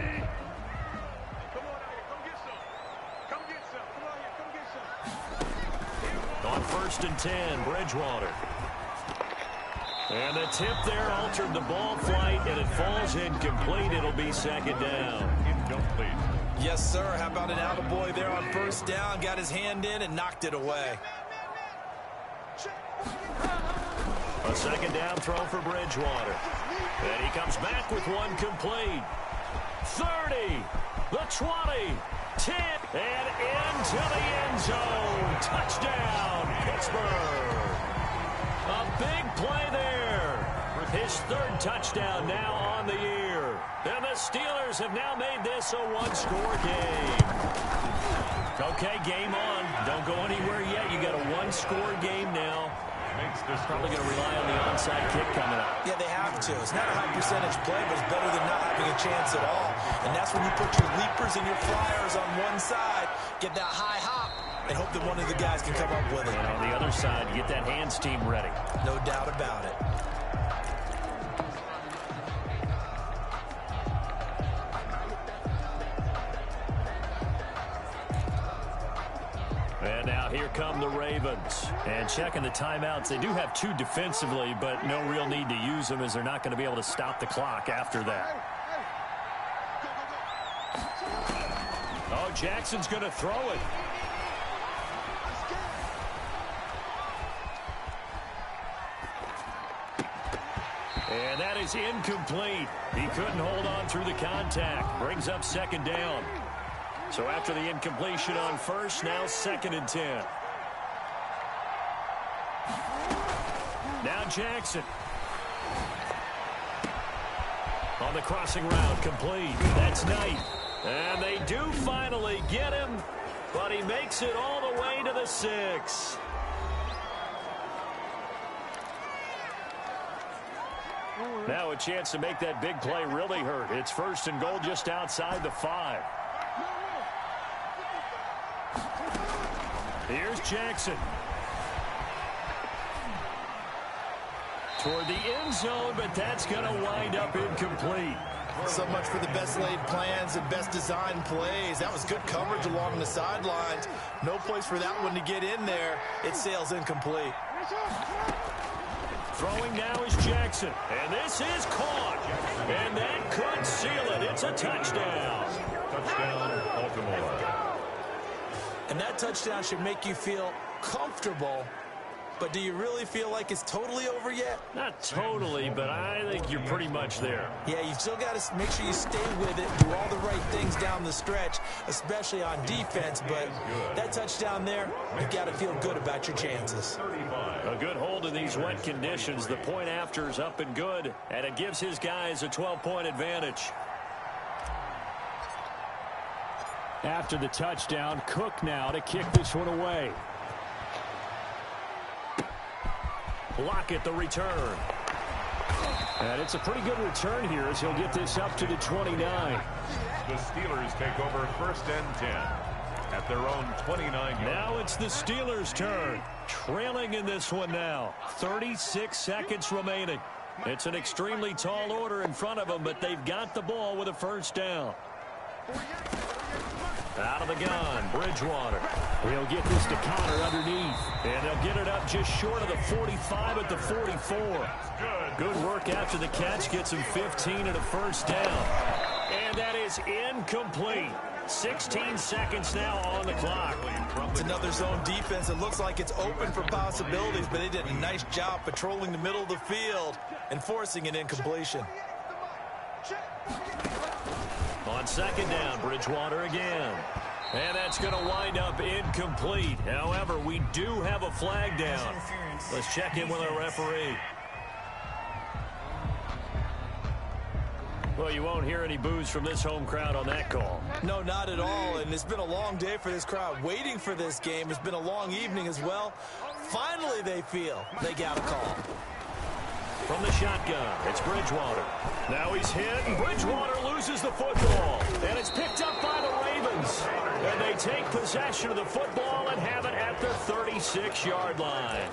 On first and 10, Bridgewater. And the tip there altered the ball flight, and it falls incomplete. It'll be second down. Incomplete. Yes, sir. How about an attaboy there on first down? Got his hand in and knocked it away. A second down throw for Bridgewater. And he comes back with one complete. 30, the 20, 10, and into the end zone. Touchdown, Pittsburgh. A big play there. His third touchdown now on the year. And the Steelers have now made this a one-score game. Okay, game on. Don't go anywhere yet. You got a one-score game now. Probably going to rely on the onside kick coming up. Yeah, they have to. It's not a high percentage play, but it's better than not having a chance at all. And that's when you put your leapers and your flyers on one side, get that high hop, and hope that one of the guys can come up with it. And on the other side, get that hands team ready. No doubt about it. And now here come the Ravens. And checking the timeouts. They do have 2 defensively, but no real need to use them as they're not going to be able to stop the clock after that. Oh, Jackson's going to throw it. And that is incomplete. He couldn't hold on through the contact. Brings up second down. So after the incompletion on first, now second and 10. Now Jackson. On the crossing route, complete. That's Knight. And they do finally get him, but he makes it all the way to the 6. Now a chance to make that big play really hurt. It's first and goal just outside the 5. Here's Jackson. Toward the end zone, but that's going to wind up incomplete. So much for the best laid plans and best designed plays. That was good coverage along the sidelines. No place for that one to get in there. It sails incomplete. Throwing now is Jackson. And this is caught. And that could seal it. It's a touchdown. Touchdown, Baltimore. And that touchdown should make you feel comfortable. But do you really feel like it's totally over yet? Not totally, but I think you're pretty much there. Yeah, you've still got to make sure you stay with it, do all the right things down the stretch, especially on defense. But that touchdown there, you've got to feel good about your chances. A good hold in these wet conditions. The point after is up and good, and it gives his guys a 12-point advantage. After the touchdown, Cook now to kick this one away. Lockett the return. And it's a pretty good return here as he'll get this up to the 29. The Steelers take over 1st and 10 at their own 29. Now it's the Steelers' turn. Trailing in this one now. 36 seconds remaining. It's an extremely tall order in front of them, but they've got the ball with a 1st down. Out of the gun, Bridgewater. He'll get this to Connor underneath, and they'll get it up just short of the 45 at the 44. Good work after the catch gets him 15 and a 1st down. And that is incomplete. 16 seconds now on the clock. It's another zone defense. It looks like it's open for possibilities, but they did a nice job patrolling the middle of the field and forcing an incompletion. On 2nd down, Bridgewater again. And that's going to wind up incomplete. However, we do have a flag down. Let's check in with our referee. Well, you won't hear any boos from this home crowd on that call. No, not at all. And it's been a long day for this crowd. Waiting for this game. It's been a long evening as well. Finally, they feel they got a call. From the shotgun, it's Bridgewater. Now he's hit, and Bridgewater loses the football. And it's picked up by the Ravens. And they take possession of the football and have it at the 36-yard line.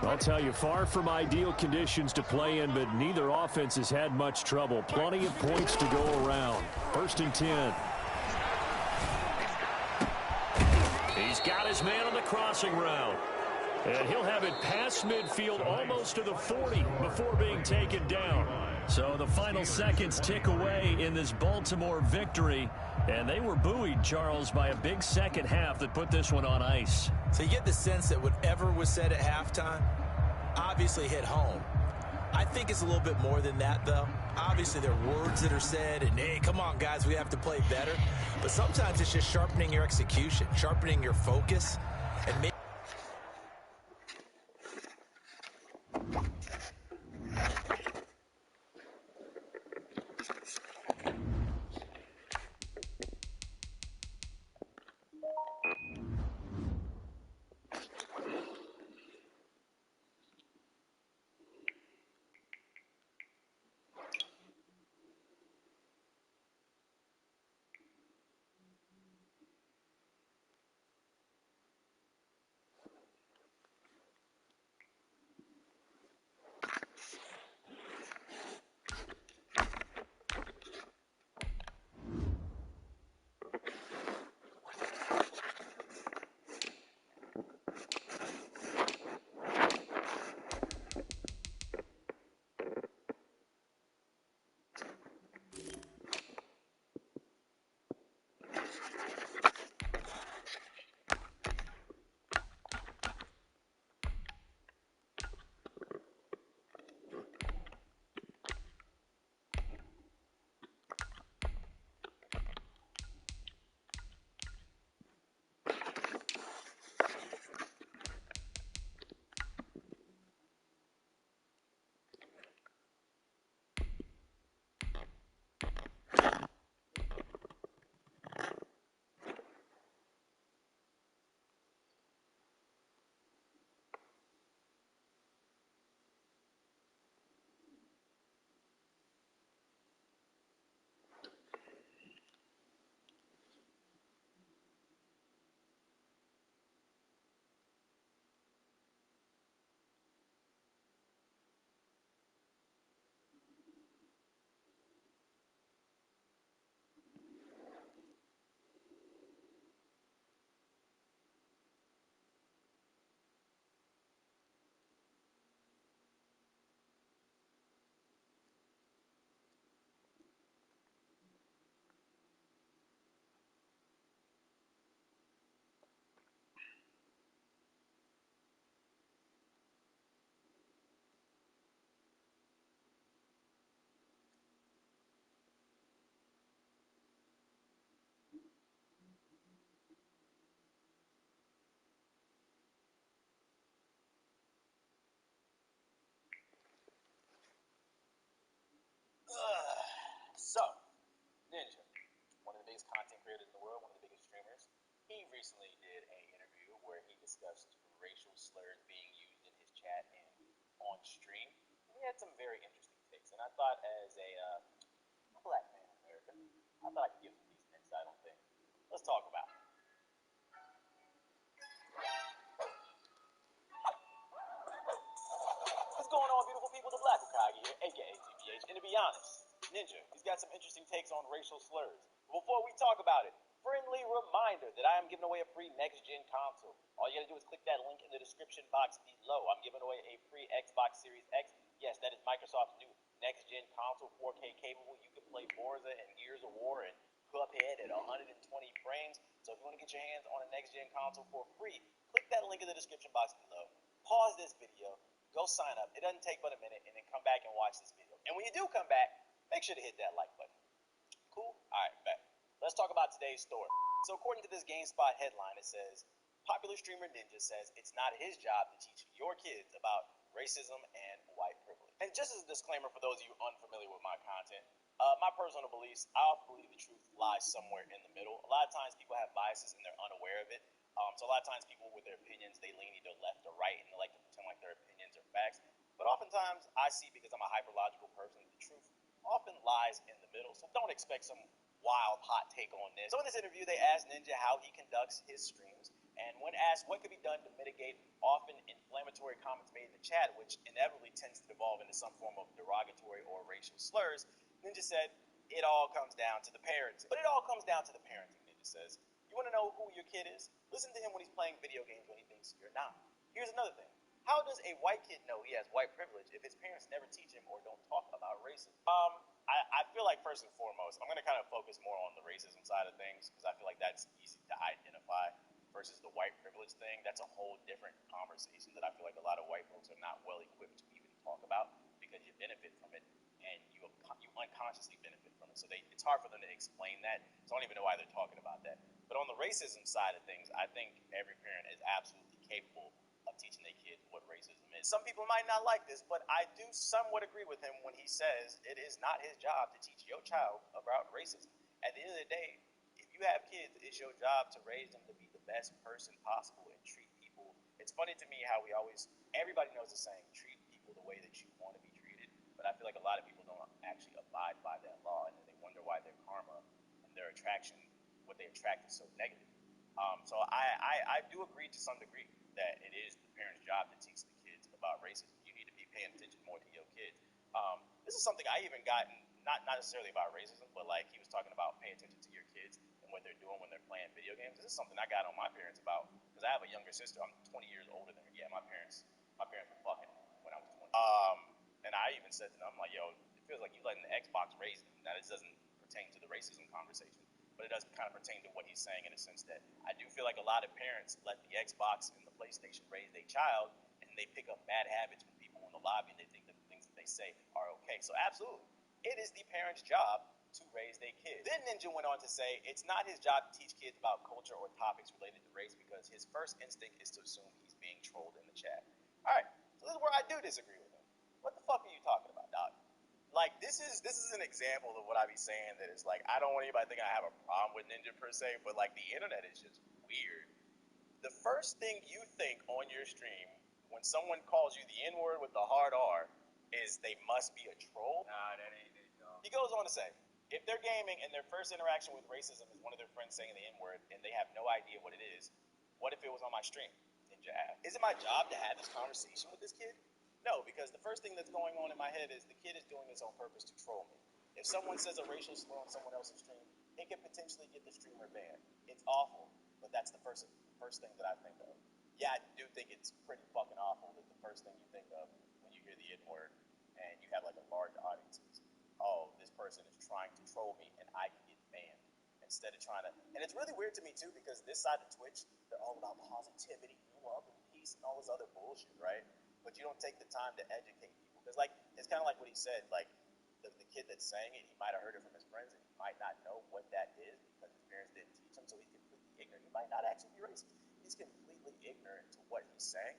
I'll tell you, far from ideal conditions to play in, but neither offense has had much trouble. Plenty of points to go around. 1st and 10. He's got his man on the crossing route. And he'll have it past midfield almost to the 40 before being taken down. So the final seconds tick away in this Baltimore victory. And they were buoyed, Charles, by a big second half that put this one on ice. So you get the sense that whatever was said at halftime obviously hit home. I think it's a little bit more than that, though. Obviously, there are words that are said, and, hey, come on, guys, we have to play better. But sometimes it's just sharpening your execution, sharpening your focus, and maybe slurs being used in his chat and on stream. He had some very interesting takes, and I thought as a black man in America, I thought I could give some decent insight on things. Let's talk about it. What's going on, beautiful people? The Black Okage here, aka ZBH, and to be honest, Ninja, he's got some interesting takes on racial slurs. Before we talk about it, friendly reminder that I am giving away a free next-gen console. All you gotta do is click that link in the description box below. I'm giving away a free Xbox Series X. Yes, that is Microsoft's new next-gen console, 4K capable. You can play Forza and Gears of War and Cuphead at 120 frames. So if you want to get your hands on a next-gen console for free, click that link in the description box below. Pause this video, go sign up. It doesn't take but a minute, and then come back and watch this video. And when you do come back, make sure to hit that like button. Cool? All right, back. Let's talk about today's story. So according to this GameSpot headline, it says, popular streamer Ninja says it's not his job to teach your kids about racism and white privilege. And just as a disclaimer for those of you unfamiliar with my content, my personal beliefs, I often believe the truth lies somewhere in the middle. A lot of times people have biases and they're unaware of it. So a lot of times people with their opinions, they lean either left or right and they like to pretend like their opinions are facts. But oftentimes I see, because I'm a hyperlogical person, the truth often lies in the middle. So don't expect some wild hot take on this. So in this interview, they asked Ninja how he conducts his streams, and when asked what could be done to mitigate often inflammatory comments made in the chat, which inevitably tends to devolve into some form of derogatory or racial slurs, Ninja said it all comes down to the parents. But it all comes down to the parenting, Ninja says. You want to know who your kid is? Listen to him when he's playing video games when he thinks you're not. Here's another thing. How does a white kid know he has white privilege if his parents never teach him or don't talk about racism? I feel like first and foremost, I'm going to kind of focus more on the racism side of things because I feel like that's easy to identify versus the white privilege thing. That's a whole different conversation that I feel like a lot of white folks are not well equipped to even talk about because you benefit from it and you unconsciously benefit from it. So it's hard for them to explain that. So I don't even know why they're talking about that. But on the racism side of things, I think every parent is absolutely capable of teaching their kids what racism is. Some people might not like this, but I do somewhat agree with him when he says it is not his job to teach your child about racism. At the end of the day, if you have kids, it's your job to raise them to be the best person possible and treat people. It's funny to me how everybody knows the saying, treat people the way that you want to be treated, but I feel like a lot of people don't actually abide by that law, and then they wonder why their karma and their attraction, what they attract, is so negative. So I do agree to some degree that it is the parent's job to teach the kids about racism. You need to be paying attention more to your kids. This is something I even gotten, not necessarily about racism, but like he was talking about paying attention to your kids and what they're doing when they're playing video games. This is something I got on my parents about because I have a younger sister. I'm 20 years older than her. Yeah, my parents were fucking when I was 20. And I even said to them, I'm like, yo, it feels like you letting the Xbox raise them. Now, this doesn't pertain to the racism conversation, but it does kind of pertain to what he's saying in a sense that I do feel like a lot of parents let the Xbox and the PlayStation raise their child, and they pick up bad habits when people in the lobby, and they think that the things that they say are okay. So absolutely, it is the parent's job to raise their kids. Then Ninja went on to say it's not his job to teach kids about culture or topics related to race because his first instinct is to assume he's being trolled in the chat. All right, so this is where I do disagree with him. What the fuck are you talking about, dog? Like, this is an example of what I be saying that is like, I don't want anybody thinking I have a problem with Ninja per se, but like the internet is just weird. The first thing you think on your stream when someone calls you the N-word with the hard R is they must be a troll. Nah, that ain't it, dog. He goes on to say, if they're gaming and their first interaction with racism is one of their friends saying the N-word and they have no idea what it is, what if it was on my stream? Ninja asked. Is it my job to have this conversation with this kid? No, because the first thing that's going on in my head is the kid is doing this on purpose to troll me. If someone says a racial slur on someone else's stream, it can potentially get the streamer banned. It's awful, but that's the first thing that I think of. Yeah, I do think it's pretty fucking awful that the first thing you think of when you hear the N-word and you have like a large audience is, oh, this person is trying to troll me and I can get banned. Instead of trying to, and it's really weird to me too because this side of Twitch, they're all about positivity, love, and peace, and all this other bullshit, right? But you don't take the time to educate people. Because, like, it's kind of like what he said, like, the kid that's saying it, he might have heard it from his friends, and he might not know what that is because his parents didn't teach him, so he's completely ignorant. He might not actually be racist. He's completely ignorant to what he's saying.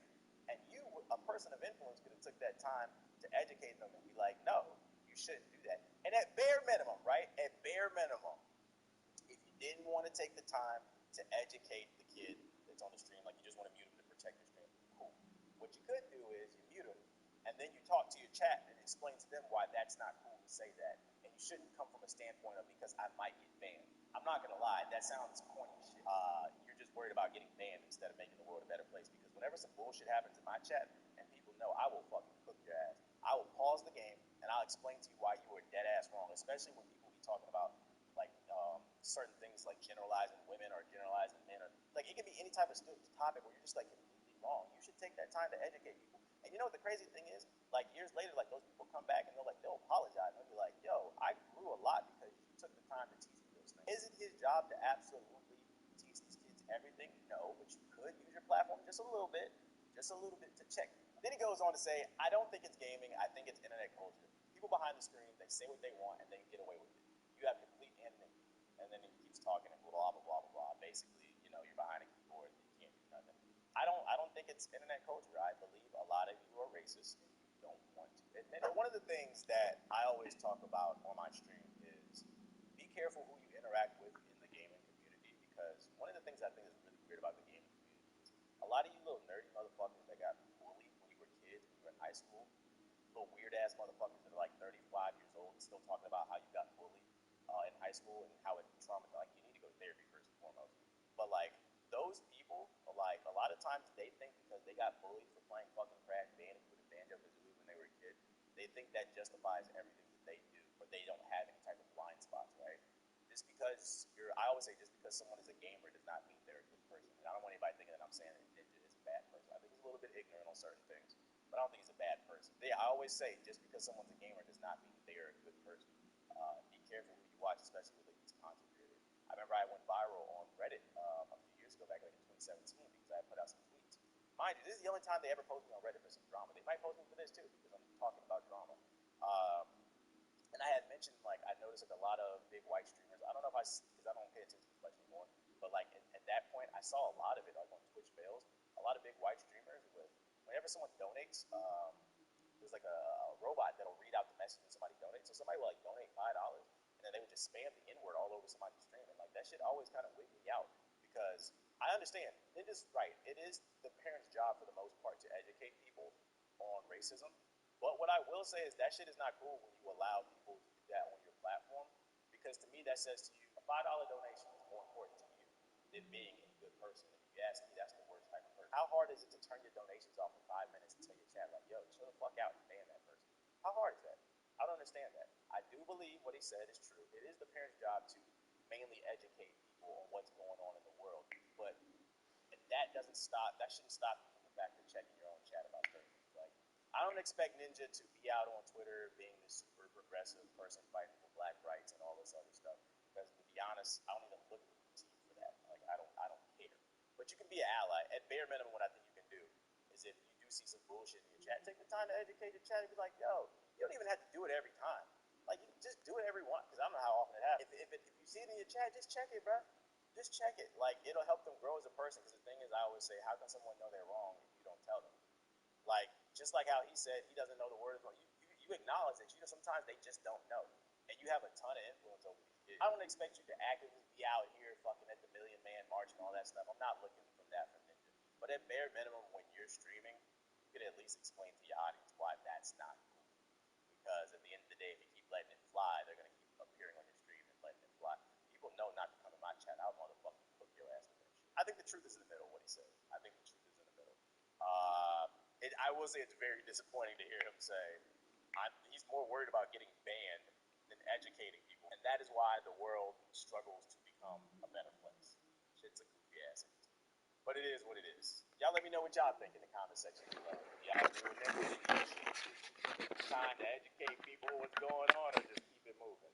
And you, a person of influence, could have took that time to educate them and be like, no, you shouldn't do that. And at bare minimum, right, at bare minimum, if you didn't want to take the time to educate the kid that's on the stream, like you just want to mute him to protect your stream, cool. What you could do is you mute them, and then you talk to your chat and explain to them why that's not cool to say that. And you shouldn't come from a standpoint of because I might get banned. I'm not gonna lie, that sounds corny shit. You're just worried about getting banned instead of making the world a better place. Because whenever some bullshit happens in my chat, and people know, I will fucking cook your ass. I will pause the game and I'll explain to you why you were dead ass wrong. Especially when people be talking about like certain things like generalizing women or generalizing men, or like it can be any type of topic where you're just like completely wrong. You should take that time to educate people. And you know what the crazy thing is? Like years later, like those people come back and they'll apologize and they'll be like, "Yo, I grew a lot because you took the time to teach me those things." Is it his job to absolutely teach these kids everything? No, but you could use your platform just a little bit to check. Then he goes on to say, "I don't think it's gaming. I think it's internet culture. People behind the screen, they say what they want and they get away with it. You have complete anonymity." And then he keeps talking and blah blah blah blah blah. Basically, you're behind a keyboard and you can't do nothing. I don't think it's internet culture. I believe a lot of you are racist and you don't want to admit it. One of the things that I always talk about on my stream is be careful who you interact with in the gaming community, because one of the things I think is really weird about the gaming community is a lot of you little nerdy motherfuckers that got bullied when you were kids, when you were in high school, little weird ass motherfuckers that are like 35 years old and still talking about how you got bullied in high school and how it traumatized. Like, you need to go to therapy first and foremost. But like those people, like a lot of times they think because they got bullied for playing fucking Crash Bandicoot and Banjo-Kazooie when they were a kid, they think that justifies everything that they do, but they don't have any type of blind spots, right? I always say, just because someone is a gamer does not mean they're a good person. And I don't want anybody thinking that I'm saying that Ninja is a bad person. I think he's a little bit ignorant on certain things, but I don't think he's a bad person. I always say, just because someone's a gamer does not mean they're a good person. Be careful who you watch, especially with these content creators. I remember I went viral on Reddit a few years ago, back in 2017, because I put out some tweets. Mind you, this is the only time they ever post me on Reddit for some drama. They might post me for this too, because I'm talking about drama. And I had mentioned, like, I noticed like a lot of big white streamers. I don't know if because I don't pay attention as much anymore, but like at that point, I saw a lot of it, like on Twitch fails. A lot of big white streamers whenever someone donates, there's like a robot that'll read out the message when somebody donates. So somebody will like donate $5, and then they would just spam the N-word all over somebody's stream, and like that shit always kind of wigged me out, because I understand it is right. It is the parents' job for the most part to educate people on racism. But what I will say is that shit is not cool when you allow people to do that on your platform, because to me that says to you a $5 donation is more important to you than being a good person. And if you ask me, that's the worst type of person. How hard is it to turn your donations off for 5 minutes and tell your chat like, "Yo, chill the fuck out and ban that person"? How hard is that? I don't understand that. I do believe what he said is true. It is the parents' job to mainly educate people on what's going on in the world, but that shouldn't stop you from the fact of checking your own chat about certain things. Like, I don't expect Ninja to be out on Twitter being this super progressive person fighting for black rights and all this other stuff, because to be honest, I don't even look at the team for that. Like, I don't care. But you can be an ally. At bare minimum, what I think you can do is, if you do see some bullshit in your chat, take the time to educate your chat and be like, "Yo, you don't even have to do it every time. Like, you just do it every once," because I don't know how often it happens. If you see it in your chat, just check it, bro. Just check it. Like, it'll help them grow as a person. Because the thing is, I always say, how can someone know they're wrong if you don't tell them? Like, just like how he said he doesn't know the words, you acknowledge that sometimes they just don't know, and you have a ton of influence over these kids. I don't expect you to actively be out here fucking at the Million Man March and all that stuff. I'm not looking from that from Ninja. But at bare minimum, when you're streaming, you can at least explain to your audience why that's not cool. Because at the end of the day, if you keep letting it fly, they're gonna keep appearing on your stream and letting it fly. People know not to come in my chat. I'll motherfucking cook your ass with that shit. I think the truth is in the middle, what he said. I think the truth is in the middle. I will say it's very disappointing to hear him say he's more worried about getting banned than educating people. And that is why the world struggles to become a better place. Shit's a goofy ass entity. But it is what it is. Y'all let me know what y'all think in the comment section below. Y'all agree with that? Time to educate people what's going on, or just keep it moving?